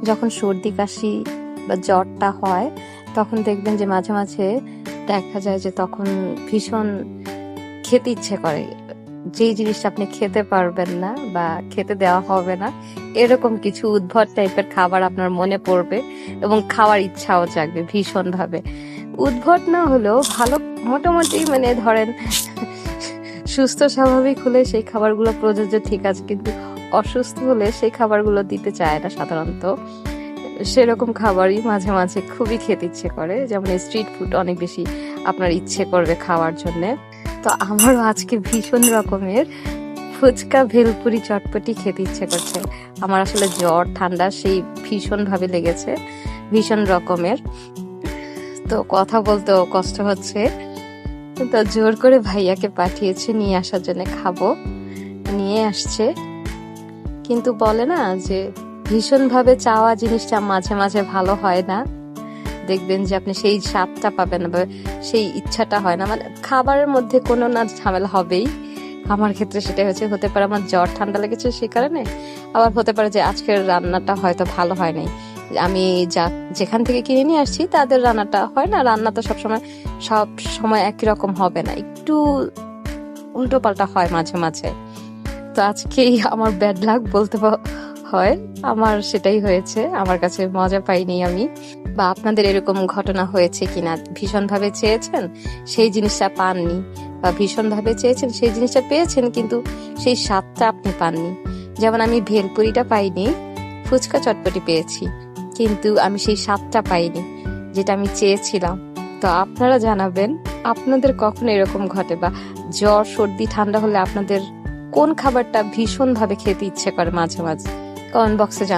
যখন সর্দি কাশি বা জ্বরটা হয় তখন দেখবেন যে মাঝে মাঝে দেখা যায় যে তখন ভীষণ খেতে ইচ্ছে করে, যেই জিনিসটা আপনি খেতে পারবেন না বা খেতে দেওয়া হবে না, এরকম কিছু উদ্ভট টাইপের খাবার আপনার মনে পড়বে এবং খাওয়ার ইচ্ছাও জাগবে ভীষণ ভাবে। উদ্ভট না হলেও ভালো, মোটামুটি মানে ধরেন সুস্থ স্বাভাবিক হলে সেই খাবারগুলো প্রযোজ্য, ঠিক আছে, কিন্তু অসুস্থ হলে সেই খাবারগুলো দিতে চায় না সাধারণত। সেরকম খাবারই মাঝে মাঝে খুবই খেতে ইচ্ছে করে, যেমন স্ট্রিট ফুড অনেক বেশি আপনার ইচ্ছে করবে খাওয়ার জন্য। তো আমারও আজকে ভীষণ রকমের ফুচকা, ভেলপুরি, চটপটি খেতে ইচ্ছে করছে। আমার আসলে জ্বর ঠান্ডা সেই ভীষণ ভাবে লেগেছে, ভীষণ রকমের। তো কথা বলতেও কষ্ট হচ্ছে, তো জোর করে ভাইয়াকে পাঠিয়েছে নিয়ে আসার জন্য, খাবো, নিয়ে আসছে। কিন্তু বলে না যে ভীষণ ভাবে চাওয়া জিনিসটা মাঝে মাঝে ভালো হয় না, দেখবেন যে আপনি সেই স্বাদটা পাবেন না বা সেই ইচ্ছাটা হয় না, মানে খাবারের মধ্যে কোনো না ঝামেলা হবেই। আমার ক্ষেত্রে সেটাই হচ্ছে, হতে পারে আমার জ্বর ঠান্ডা লেগেছে সেই কারণে, আবার হতে পারে যে আজকের রান্নাটা হয়তো ভালো হয় নাই। আমি যেখান থেকে কিনে নিয়ে আসছি তাদের রান্নাটা হয় না, রান্না তো সব সময় একই রকম হবে না, একটু উল্টো পাল্টা হয় মাঝে মাঝে। তো আজকেই আমার ব্যাড লাক বলতে হয়, আমার সেটাই হয়েছে। আমার কাছে মজা পাইনি আমি। বা আপনাদের এরকম ঘটনা হয়েছে কিনা, ভীষণ ভাবে চেয়েছেন সেই জিনিসটা পাননি, বা ভীষণ ভাবে চেয়েছেন সেই জিনিসটা পেয়েছেন কিন্তু সেই স্বাদটা আপনি পাননি। যেমন আমি ভেলপুরিটা পাইনি, ফুচকা চটপটি পেয়েছি, কিন্তু আমি সেই স্বাদটা পাইনি যেটা আমি চেয়েছিলাম। তো আপনারা জানাবেন আপনাদের কখন এরকম ঘটে, বা জ্বর সর্দি ঠান্ডা হলে আপনাদের কোন খাবারটা ভীষণ ভাবে খেতে ইচ্ছে করে মাঝে মাঝে, কমেন্ট বক্সে জানাবেন।